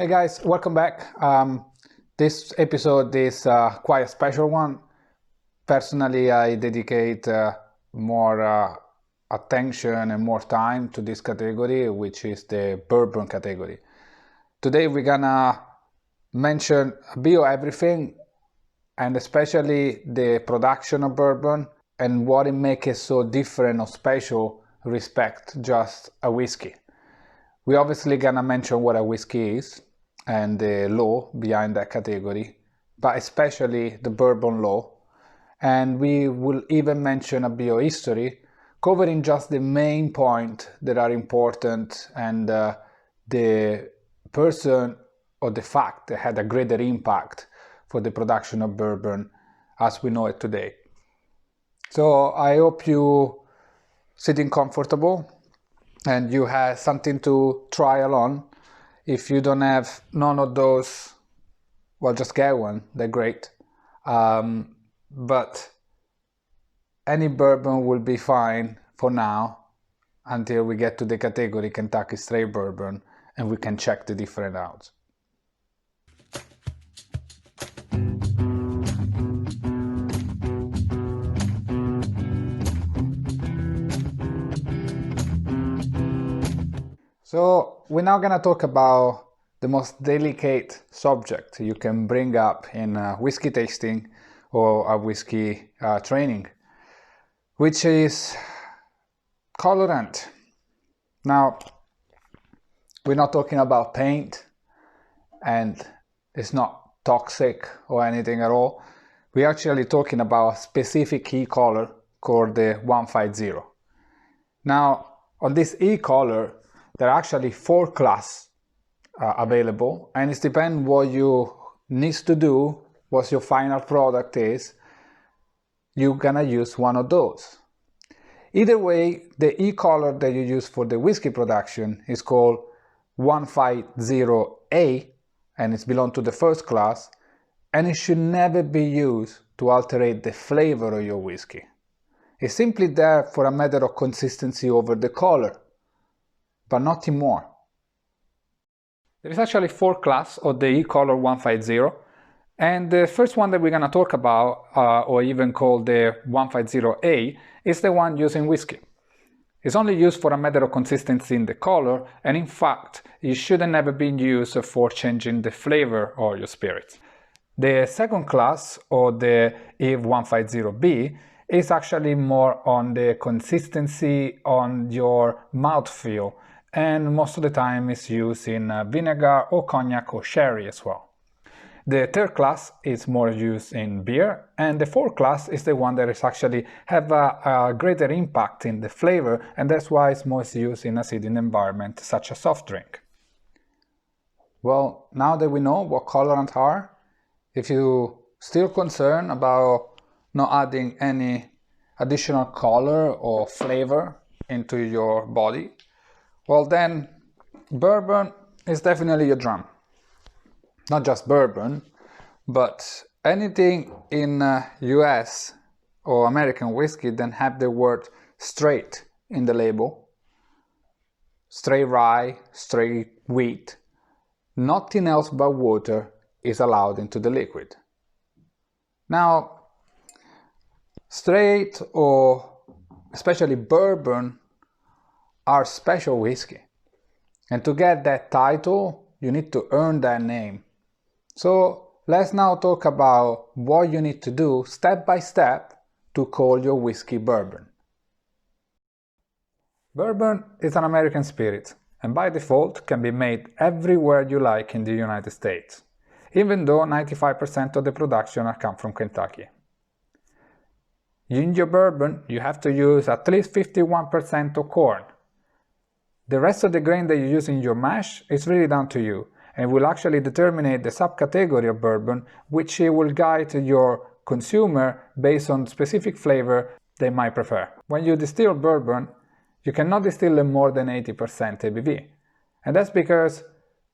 Hey guys, welcome back. This episode is quite a special one. Personally, I dedicate more attention and more time to this category, which is the bourbon category. Today we're gonna mention a bit of everything, and especially the production of bourbon and what it makes it so different or special respect just a whiskey. We're obviously gonna mention what a whiskey is and the law behind that category, but especially the bourbon law. And we will even mention a bit of history, covering just the main points that are important and the person or the fact that had a greater impact for the production of bourbon as we know it today. So I hope you sitting comfortable and you have something to try along. If you don't have none of those, well, just get one, they're great. But any bourbon will be fine for now until we get to the category Kentucky Straight Bourbon and we can check the different out. So we're now going to talk about the most delicate subject you can bring up in whiskey tasting or a whiskey training, which is colorant. Now, we're not talking about paint and it's not toxic or anything at all. We're actually talking about a specific e-color called the 150. Now, on this e-color, there are actually 4 classes available, and it depends what you need to do, what your final product is, you're gonna use one of those. Either way, the e-color that you use for the whiskey production is called 150A, and it belongs to the first class, and it should never be used to alterate the flavor of your whiskey. It's simply there for a matter of consistency over the color, but nothing more. There is actually 4 classes of the e-color 150, and the first one that we're going to talk about, or even called the 150A, is the one used in whiskey. It's only used for a matter of consistency in the color, and in fact, it should have never been used for changing the flavor of your spirits. The second class, or the EVE 150B, is actually more on the consistency on your mouthfeel, and most of the time is used in vinegar or cognac or sherry as well. The third class is more used in beer, and the fourth class is the one that is actually have a greater impact in the flavor, and that's why it's most used in acidic environment such as soft drink. Well, now that we know what colorants are, if you're still concerned about not adding any additional color or flavor into your body, well then, bourbon is definitely your drum. Not just bourbon, but anything in US or American whiskey that have the word straight in the label, straight rye, straight wheat, nothing else but water is allowed into the liquid. Now, straight or especially bourbon are special whiskey, and to get that title you need to earn that name. So let's now talk about what you need to do step by step to call your whiskey bourbon. Bourbon is an American spirit and by default can be made everywhere you like in the United States, even though 95% of the production comes from Kentucky. In your bourbon you have to use at least 51% of corn. The rest of the grain that you use in your mash is really down to you, and will actually determine the subcategory of bourbon, which will guide your consumer based on specific flavor they might prefer. When you distill bourbon, you cannot distill more than 80% ABV, and that's because,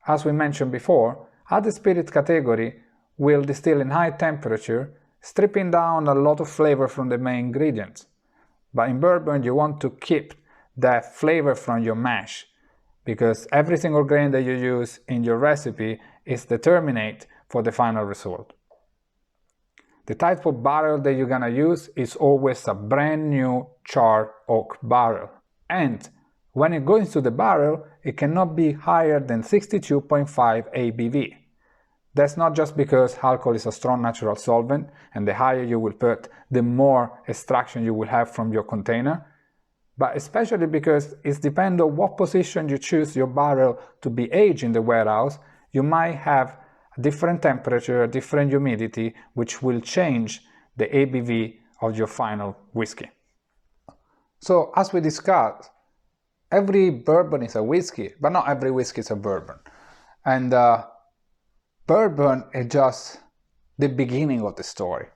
as we mentioned before, other spirit category will distill in high temperature, stripping down a lot of flavor from the main ingredients. But in bourbon you want to keep that flavor from your mash, because every single grain that you use in your recipe is determinate for the final result. The type of barrel that you're gonna use is always a brand new charred oak barrel. And when it goes into the barrel, it cannot be higher than 62.5 ABV. That's not just because alcohol is a strong natural solvent, and the higher you will put, the more extraction you will have from your container, but especially because it depends on what position you choose your barrel to be aged in the warehouse. You might have a different temperature, a different humidity, which will change the ABV of your final whiskey. So as we discussed, every bourbon is a whiskey, but not every whiskey is a bourbon. And bourbon is just the beginning of the story.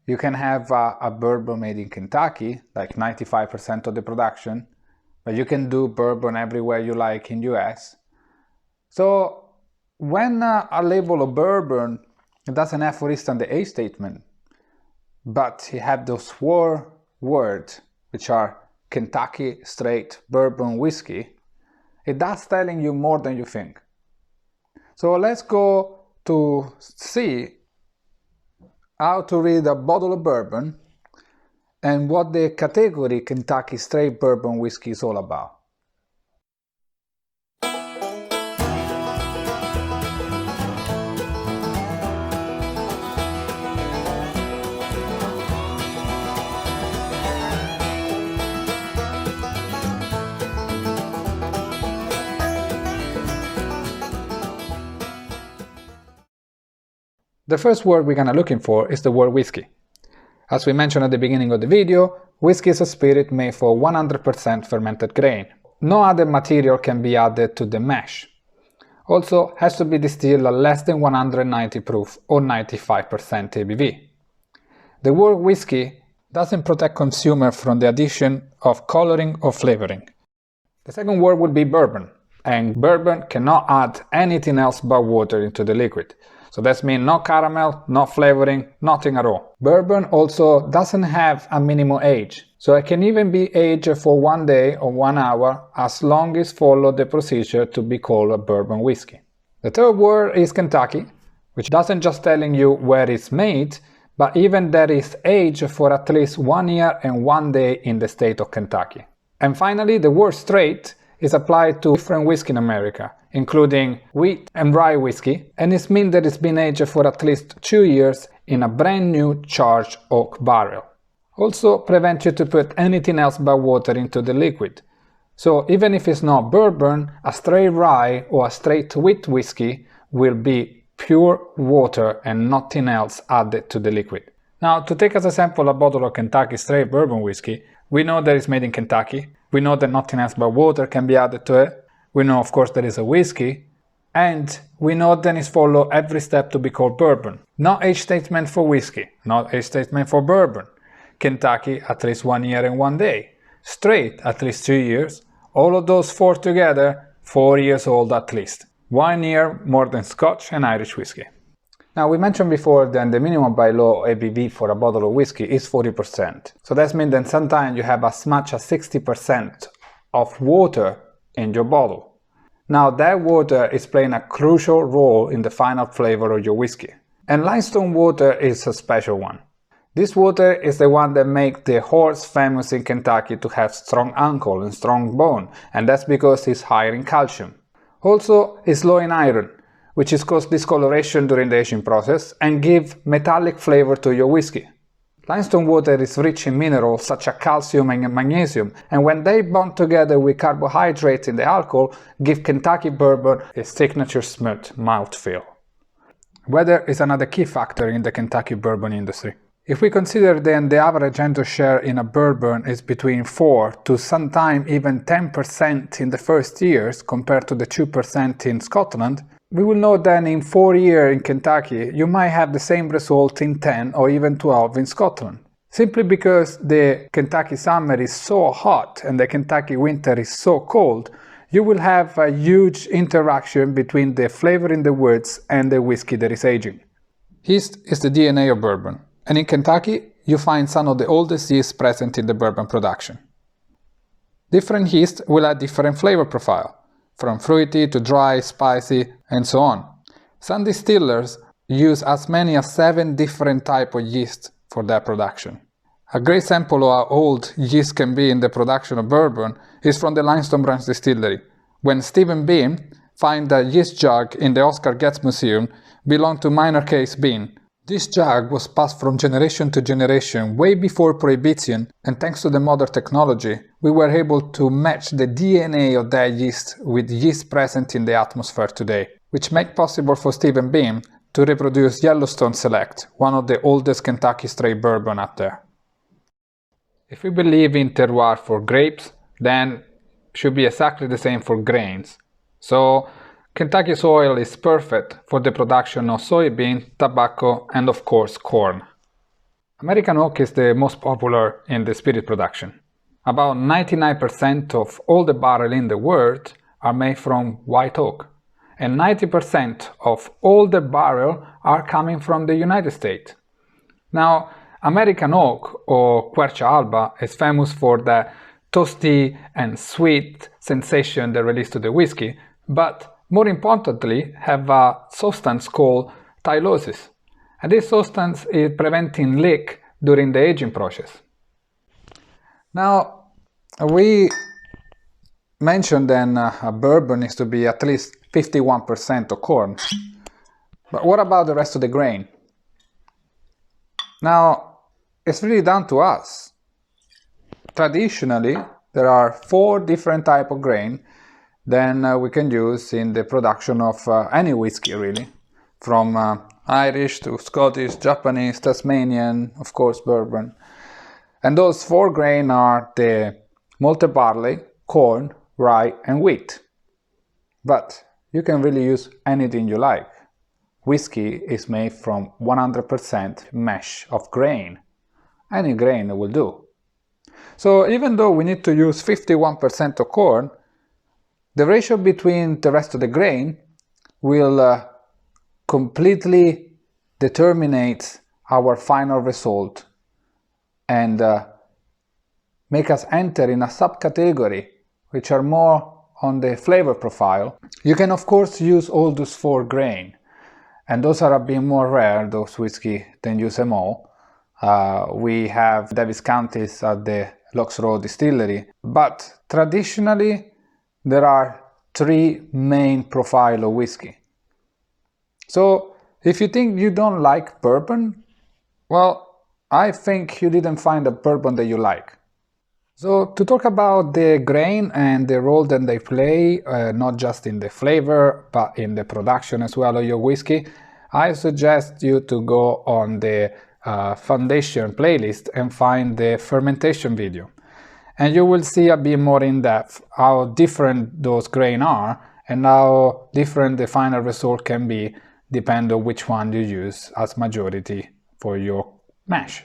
You can have a bourbon made in Kentucky, like 95% of the production, but you can do bourbon everywhere you like in US. So when a label of bourbon, it doesn't have, for instance, the age statement, but it has those four words, which are Kentucky Straight Bourbon Whiskey, that's telling you more than you think. So let's go to see how to read a bottle of bourbon and what the category Kentucky Straight Bourbon Whiskey is all about. The first word we're gonna looking for is the word whiskey. As we mentioned at the beginning of the video, whiskey is a spirit made for 100% fermented grain. No other material can be added to the mash. Also, has to be distilled at less than 190 proof or 95% ABV. The word whiskey doesn't protect consumer from the addition of coloring or flavoring. The second word would be bourbon, and bourbon cannot add anything else but water into the liquid. So that means no caramel, no flavoring, nothing at all. Bourbon also doesn't have a minimum age, so it can even be aged for 1 day or 1 hour as long as follow the procedure to be called a bourbon whiskey. The third word is Kentucky, which doesn't just telling you where it's made, but even that it's aged for at least 1 year and 1 day in the state of Kentucky. And finally, the word straight is applied to different whiskey in America, including wheat and rye whiskey, and it means that it's been aged for at least 2 years in a brand new charged oak barrel. Also prevent you to put anything else but water into the liquid. So even if it's not bourbon, a straight rye or a straight wheat whiskey will be pure water and nothing else added to the liquid. Now, to take as a sample a bottle of Kentucky Straight Bourbon Whiskey, we know that it's made in Kentucky, we know that nothing else but water can be added to it, we know of course that it's a whiskey, and we know that it's follow every step to be called bourbon. No age statement for whiskey, no age statement for bourbon. Kentucky at least 1 year and 1 day. Straight at least 2 years. All of those four together, 4 years old at least. 1 year more than Scotch and Irish whiskey. Now, we mentioned before that the minimum by law ABV for a bottle of whiskey is 40%. So that means that sometimes you have as much as 60% of water in your bottle. Now, that water is playing a crucial role in the final flavor of your whiskey. And limestone water is a special one. This water is the one that makes the horse famous in Kentucky to have strong ankle and strong bone, and that's because it's higher in calcium. Also, it's low in iron, which is cause discoloration during the aging process and give metallic flavor to your whiskey. Limestone water is rich in minerals such as calcium and magnesium, and when they bond together with carbohydrates in the alcohol, give Kentucky bourbon a signature smooth mouthfeel. Weather is another key factor in the Kentucky bourbon industry. If we consider then the average Endo share in a bourbon is between 4 to sometimes even 10% in the first years compared to the 2% in Scotland, we will know that in 4 years in Kentucky you might have the same result in 10 or even 12 in Scotland. Simply because the Kentucky summer is so hot and the Kentucky winter is so cold, you will have a huge interaction between the flavor in the woods and the whiskey that is aging. Yeast is the DNA of bourbon. And in Kentucky, you find some of the oldest yeast present in the bourbon production. Different yeast will have different flavor profile. from fruity to dry, spicy, and so on. Some distillers use as many as 7 different types of yeast for their production. A great sample of how old yeast can be in the production of bourbon is from the Limestone Branch Distillery, when Stephen Beam found a yeast jug in the Oscar Getz Museum belonged to minor case bean. This jug was passed from generation to generation way before Prohibition, and thanks to the modern technology, we were able to match the DNA of that yeast with yeast present in the atmosphere today, which made possible for Stephen Beam to reproduce Yellowstone Select, one of the oldest Kentucky Straight Bourbon out there. If we believe in terroir for grapes, then it should be exactly the same for grains. So Kentucky soil is perfect for the production of soybean, tobacco, and of course corn. American oak is the most popular in the spirit production. About 99% of all the barrels in the world are made from white oak, and 90% of all the barrels are coming from the United States. Now, American oak, or Quercia alba, is famous for the toasty and sweet sensation that releases to the whiskey, but more importantly, have a substance called tylosis. And this substance is preventing leak during the aging process. Now, we mentioned then a bourbon needs to be at least 51% of corn. But what about the rest of the grain? Now, it's really down to us. Traditionally, there are 4 different types of grain then we can use in the production of any whiskey, really, from Irish to Scottish, Japanese, Tasmanian, of course bourbon. And those 4 grain are the malted barley, corn, rye and wheat. But you can really use anything you like. Whiskey is made from 100% mash of grain. Any grain will do. So even though we need to use 51% of corn, the ratio between the rest of the grain will completely determine our final result and make us enter in a subcategory which are more on the flavor profile. You can of course use all those 4 grain, and those are a bit more rare, those whiskey, than use them all. We have Davis County's at the Locks Road Distillery, but traditionally there are 3 main profiles of whiskey. So if you think you don't like bourbon, well, I think you didn't find a bourbon that you like. So to talk about the grain and the role that they play, not just in the flavor, but in the production as well of your whiskey, I suggest you to go on the Foundation playlist and find the fermentation video. And you will see a bit more in depth how different those grain are and how different the final result can be depending on which one you use as majority for your mash.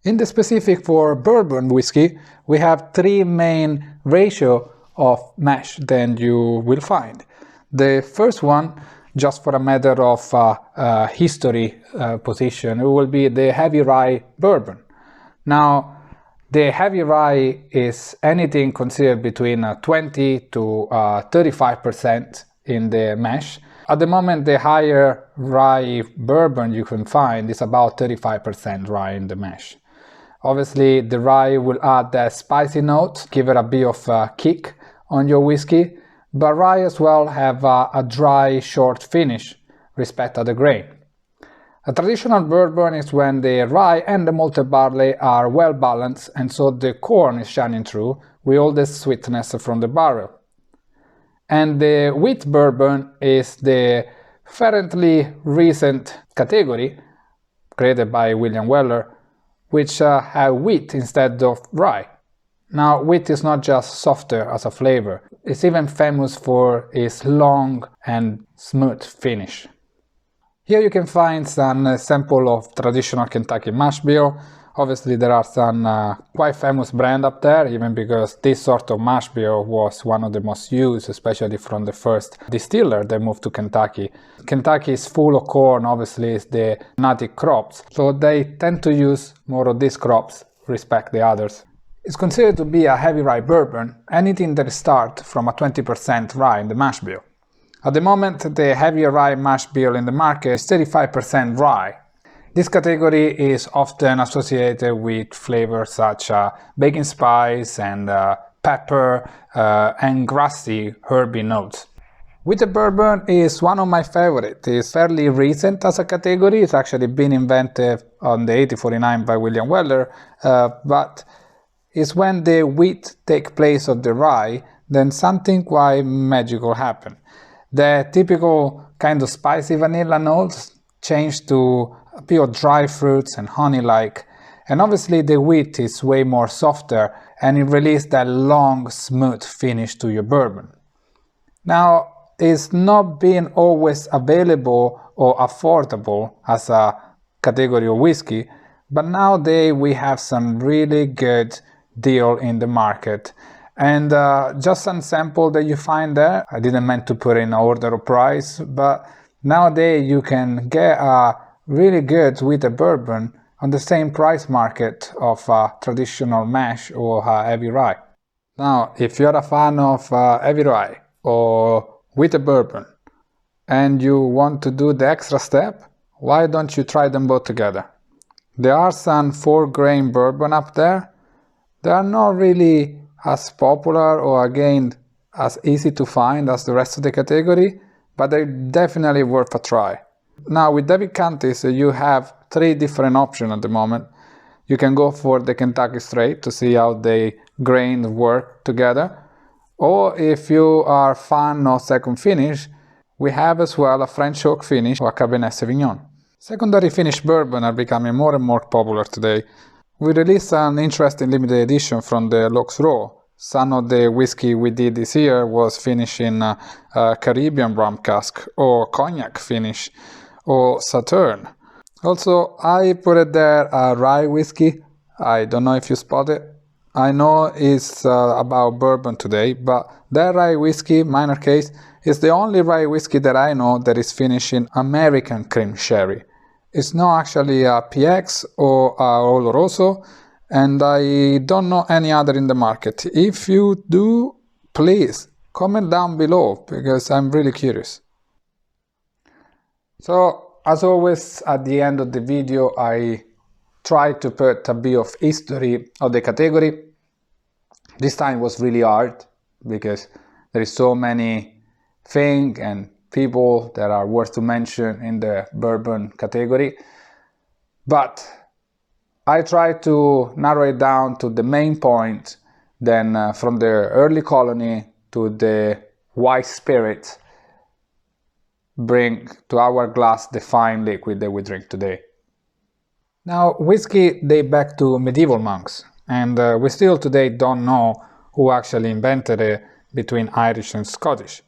In the specific for bourbon whiskey, we have 3 main ratio of mash that you will find. The first one, just for a matter of history position, it will be the heavy rye bourbon. Now, the heavy rye is anything considered between 20 to 35% in the mash. At the moment, the higher rye bourbon you can find is about 35% rye in the mash. Obviously, the rye will add that spicy note, give it a bit of a kick on your whiskey, but rye as well have a dry, short finish respect to the grain. A traditional bourbon is when the rye and the malted barley are well balanced, and so the corn is shining through with all the sweetness from the barrel. And the wheat bourbon is the fairly recent category created by William Weller, which have wheat instead of rye. Now, wheat is not just softer as a flavor, it's even famous for its long and smooth finish. Here you can find some sample of traditional Kentucky mash bill. Obviously there are some quite famous brand up there, even because this sort of mash bill was one of the most used, especially from the first distiller that moved to Kentucky. Kentucky is full of corn, obviously it's the native crops, so they tend to use more of these crops respect the others. It's considered to be a heavy rye bourbon, anything that starts from a 20% rye in the mash bill. At the moment, the heavier rye mash bill in the market is 35% rye. This category is often associated with flavors such as baking spice and pepper and grassy, herby notes. Wheated bourbon is one of my favorites. It's fairly recent as a category. It's actually been invented on the 1849 by William Weller, but it's when the wheat takes place of the rye, then something quite magical happens. The typical kind of spicy vanilla notes change to pure dry fruits and honey-like, and obviously the wheat is way more softer and it releases that long, smooth finish to your bourbon. Now, it's not being always available or affordable as a category of whiskey, but nowadays we have some really good deal in the market. And just some sample that you find there, I didn't mean to put in order of price, but nowadays you can get a really good wheated bourbon on the same price market of a traditional mash or heavy rye. Now, if you're a fan of heavy rye or wheated bourbon and you want to do the extra step, why don't you try them both together? There are some 4-grain bourbon up there. They are not really as popular or again as easy to find as the rest of the category, but they're definitely worth a try. Now with David Cantis you have 3 different options at the moment. You can go for the Kentucky Straight to see how the grains work together. Or if you are a fan of second finish, we have as well a French oak finish or a Cabernet Sauvignon. Secondary finish bourbon are becoming more and more popular today. We released an interesting limited edition from the Locks Raw. Some of the whiskey we did this year was finished in a Caribbean rum cask or cognac finish or Sauterne. Also, I put it there a rye whiskey. I don't know if you spot it. I know it's about bourbon today, but that rye whiskey, minor case, is the only rye whiskey that I know that is finished in American cream sherry. It's not actually a PX or a Oloroso, and I don't know any other in the market. If you do, please comment down below, because I'm really curious. So, as always, at the end of the video, I try to put a bit of history of the category. This time was really hard because there is so many things and people that are worth to mention in the bourbon category, but I try to narrow it down to the main point, then from the early colony to the white spirit, bring to our glass the fine liquid that we drink today. Now, whiskey dates back to medieval monks, and we still today don't know who actually invented it between Irish and Scottish.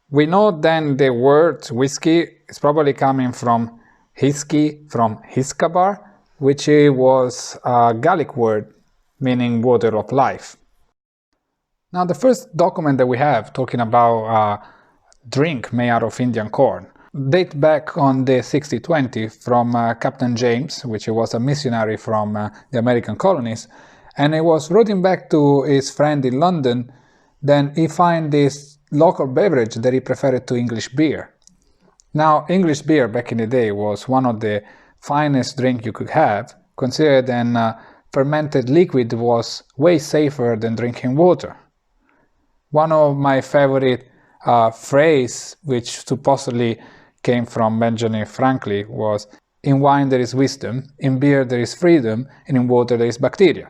We know then the word whiskey is probably coming from hisky, from hiskabar, which was a Gaelic word meaning water of life. Now, the first document that we have talking about a drink made out of Indian corn date back on the 1620 from Captain James, which was a missionary from the American colonies, and it was written back to his friend in London. Then he find this local beverage that he preferred to English beer. Now, English beer back in the day was one of the finest drink you could have, considering fermented liquid was way safer than drinking water. One of my favorite phrase, which supposedly came from Benjamin Franklin, was, "In wine there is wisdom, in beer there is freedom, and in water there is bacteria."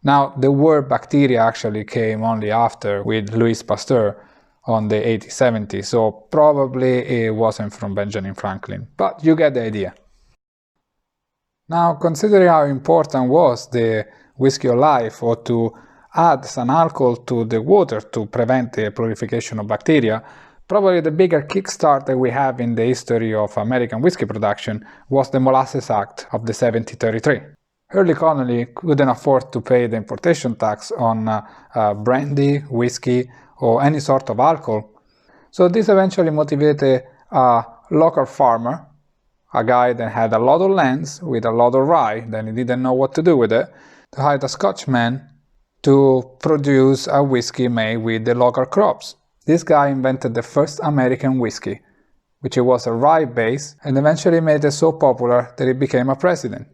Now, the word bacteria actually came only after with Louis Pasteur on the 1870s, so probably it wasn't from Benjamin Franklin, but you get the idea. Now, considering how important was the whiskey of life, or to add some alcohol to the water to prevent the proliferation of bacteria, probably the bigger kickstart that we have in the history of American whiskey production was the Molasses Act of the 1733. Early colony couldn't afford to pay the importation tax on brandy, whiskey, or any sort of alcohol, so this eventually motivated a local farmer, a guy that had a lot of lands with a lot of rye, then he didn't know what to do with it, to hire a Scotchman to produce a whiskey made with the local crops. This guy invented the first American whiskey, which was a rye base, and eventually made it so popular that it became a president.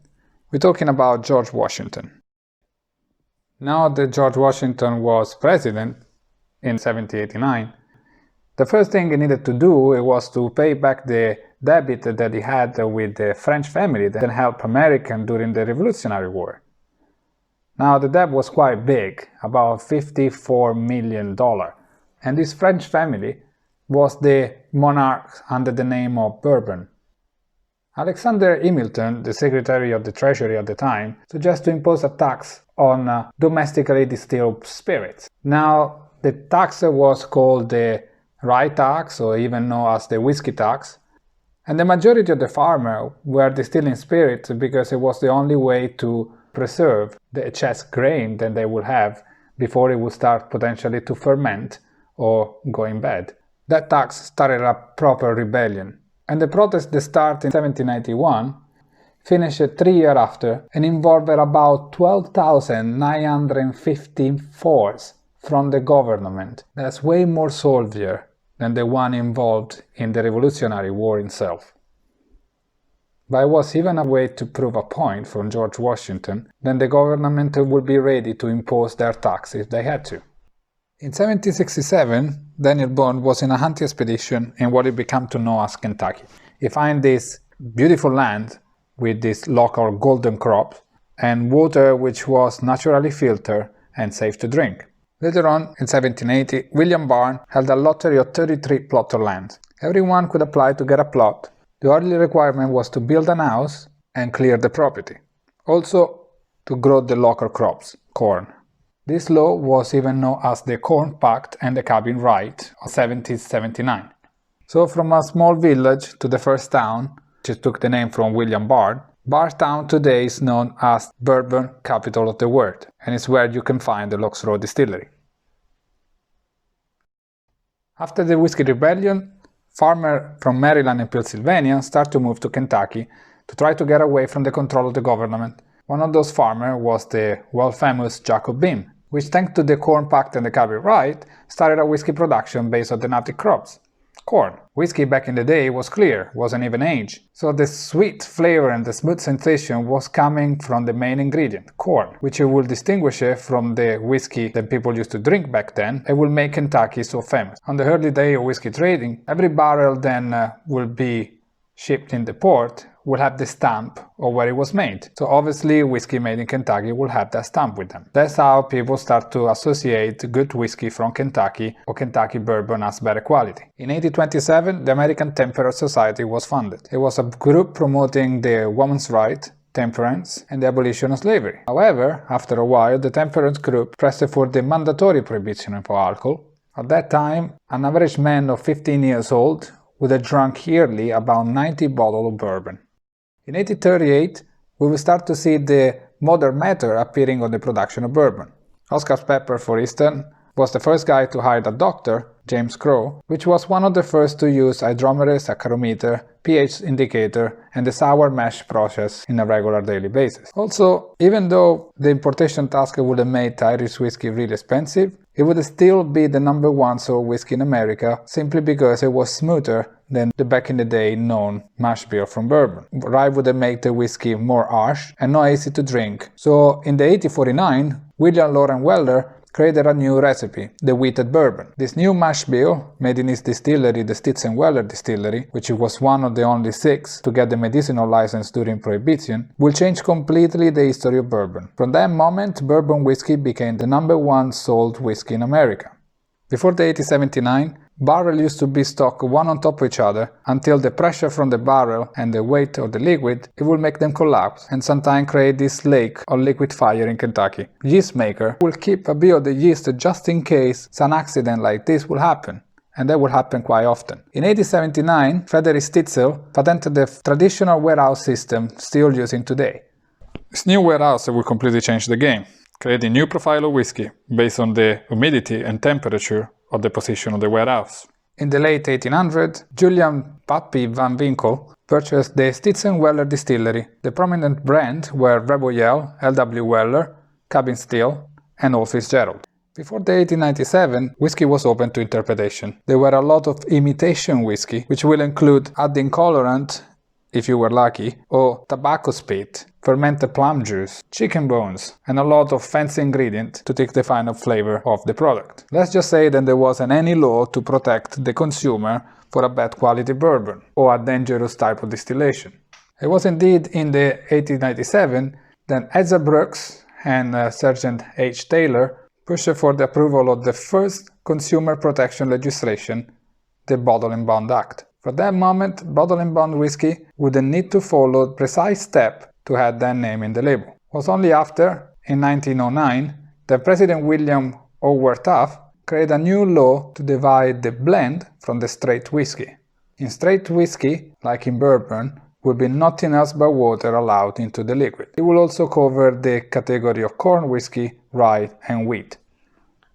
We're talking about George Washington. Now that George Washington was president in 1789, the first thing he needed to do was to pay back the debt that he had with the French family that helped Americans during the Revolutionary War. Now the debt was quite big, about $54 million, and this French family was the monarch under the name of Bourbon. Alexander Hamilton, the Secretary of the Treasury at the time, suggested to impose a tax on domestically distilled spirits. Now, the tax was called the rye tax, or even known as the whiskey tax, and the majority of the farmers were distilling spirits because it was the only way to preserve the excess grain that they would have before it would start potentially to ferment or going bad. That tax started a proper rebellion. And the protest that started in 1791 finished 3 years after and involved about 12,915 force from the government. That's way more soldiers than the one involved in the Revolutionary War itself. But it was even a way to prove a point from George Washington that the government would be ready to impose their tax if they had to. In 1767, Daniel Boone was in a hunting expedition in what it became to know as Kentucky. He found this beautiful land with this local golden crop and water which was naturally filtered and safe to drink. Later on, in 1780, William Barnes held a lottery of 33 plots of land. Everyone could apply to get a plot. The only requirement was to build an house and clear the property. Also, to grow the local crops, corn. This law was even known as the Corn Pact and the Cabin Right of 1779. So from a small village to the first town, which took the name from William Barnes, Bardstown today is known as Bourbon Capital of the World, and it's where you can find the Locks Road Distillery. After the Whiskey Rebellion, farmers from Maryland and Pennsylvania start to move to Kentucky to try to get away from the control of the government. One of those farmers was the world-famous Jacob Beam, which thanks to the Corn Pact and the Cabin Right, started a whiskey production based on the native crops. Corn. Whiskey back in the day was clear, wasn't even aged, so the sweet flavor and the smooth sensation was coming from the main ingredient, corn, which will distinguish it from the whiskey that people used to drink back then and will make Kentucky so famous. On the early day of whiskey trading, every barrel then will be shipped in the port will have the stamp of where it was made. So obviously whiskey made in Kentucky will have that stamp with them. That's how people start to associate good whiskey from Kentucky or Kentucky bourbon as better quality. In 1827, the American Temperance Society was founded. It was a group promoting the women's right, temperance, and the abolition of slavery. However, after a while, the temperance group pressed for the mandatory prohibition of alcohol. At that time, an average man of 15 years old would have drunk yearly about 90 bottles of bourbon. In 1838, we will start to see the modern method appearing on the production of bourbon. Oscar Pepper, for instance, was the first guy to hire a doctor, James Crowe, which was one of the first to use hydrometer, saccharometer, pH indicator, and the sour mash process in a regular daily basis. Also, even though the importation task would have made Irish whiskey really expensive, it would still be the #1 sold whiskey in America simply because it was smoother than the back in the day known mash bill from bourbon. Rye would have made the whiskey more harsh and not easy to drink. So in the 1849, William Loren Weller created a new recipe, the wheated bourbon. This new mash bill, made in his distillery, the Stitz & Weller Distillery, which was one of the only 6 to get the medicinal license during Prohibition, will change completely the history of bourbon. From that moment, bourbon whiskey became the #1 sold whiskey in America. Before the 1879, barrels used to be stocked one on top of each other until the pressure from the barrel and the weight of the liquid, it will make them collapse and sometimes create this lake of liquid fire in Kentucky. Yeast maker will keep a bit of the yeast just in case some accident like this will happen. And that will happen quite often. In 1879, Frederick Stitzel patented the traditional warehouse system still using today. This new warehouse will completely change the game, creating a new profile of whiskey based on the humidity and temperature of the position of the warehouse. In the late 1800s, Julian Pappy Van Winkle purchased the Stitz & Weller Distillery. The prominent brands were Rebel Yell, L.W. Weller, Cabin Still, and Old Fitzgerald. Before the 1897, whiskey was open to interpretation. There were a lot of imitation whiskey, which will include adding colorant, if you were lucky, or tobacco spit, fermented plum juice, chicken bones, and a lot of fancy ingredients to take the final flavor of the product. Let's just say that there wasn't any law to protect the consumer for a bad quality bourbon or a dangerous type of distillation. It was indeed in the 1897 that Ezra Brooks and Sergeant H. Taylor pushed for the approval of the first consumer protection legislation, the Bottle and Bond Act. For that moment, bottle and bond whiskey wouldn't need to follow the precise step to add that name in the label. It was only after, in 1909, that President William Howard Taft created a new law to divide the blend from the straight whiskey. In straight whiskey, like in bourbon, would be nothing else but water allowed into the liquid. It will also cover the category of corn whiskey, rye, and wheat.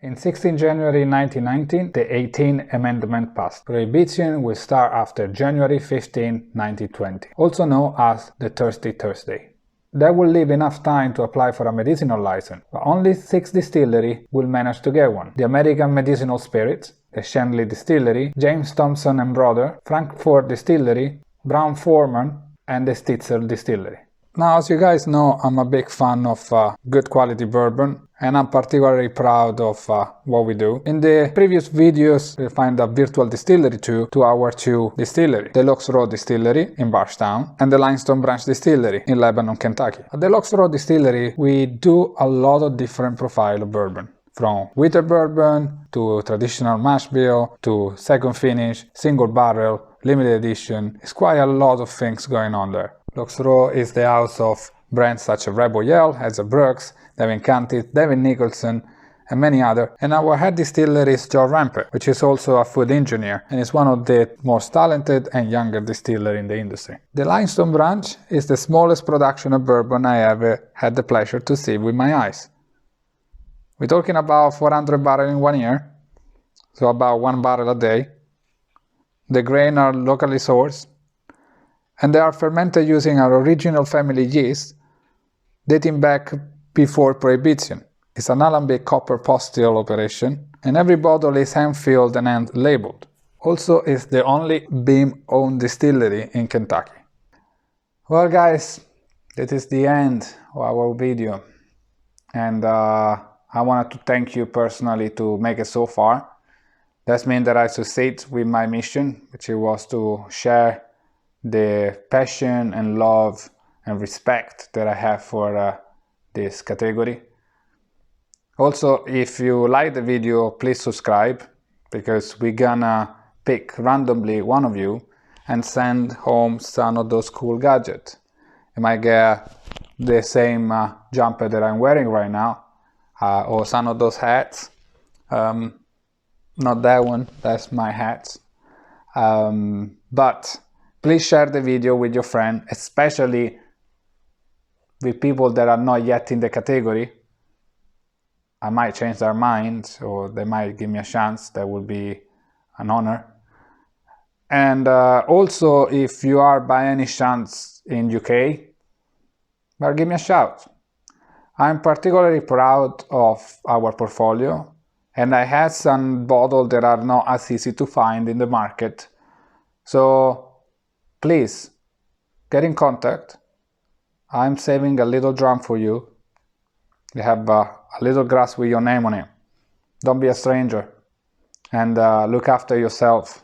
In 16 January 1919, the 18th Amendment passed. Prohibition will start after January 15, 1920, also known as the Thirsty Thursday. That will leave enough time to apply for a medicinal license, but only 6 distilleries will manage to get one. The American Medicinal Spirits, the Shanley Distillery, James Thompson and Brother, Frankfurt Distillery, Brown Forman, and the Stitzel Distillery. Now, as you guys know, I'm a big fan of good quality bourbon, and I'm particularly proud of what we do. In the previous videos, you'll find a virtual distillery to our 2 distilleries, the Locks Road Distillery in Bardstown and the Limestone Branch Distillery in Lebanon, Kentucky. At the Locks Road Distillery, we do a lot of different profile of bourbon, from wheated bourbon to traditional mash bill to second finish, single barrel, limited edition. It's quite a lot of things going on there. Locks Row is the house of brands such as Rebel Yell, Ezra Brooks, Devin Canty, Devin Nicholson, and many others. And our head distiller is Joe Rampert, which is also a food engineer and is one of the most talented and younger distillers in the industry. The Limestone Branch is the smallest production of bourbon I ever had the pleasure to see with my eyes. We're talking about 400 barrels in 1 year, so about 1 barrel a day. The grain are locally sourced, and they are fermented using our original family yeast dating back before Prohibition. It's an alembic copper postil operation, and every bottle is hand-filled and hand-labeled. Also, it's the only Beam-owned distillery in Kentucky. Well guys, that is the end of our video, and I wanted to thank you personally to make it so far. That means that I succeed with my mission, which was to share the passion and love and respect that I have for this category. Also, if you like the video, please subscribe, because we're gonna pick randomly one of you and send home some of those cool gadgets. You might get the same jumper that I'm wearing right now, or some of those hats. Not that one, that's my hat. But please share the video with your friend, especially with people that are not yet in the category. I might change their minds, or they might give me a chance. That would be an honor. And also, if you are by any chance in UK, well, give me a shout. I'm particularly proud of our portfolio, and I have some bottles that are not as easy to find in the market. So please get in contact. I'm saving a little drum for you. You have a little glass with your name on it. Don't be a stranger, and look after yourself.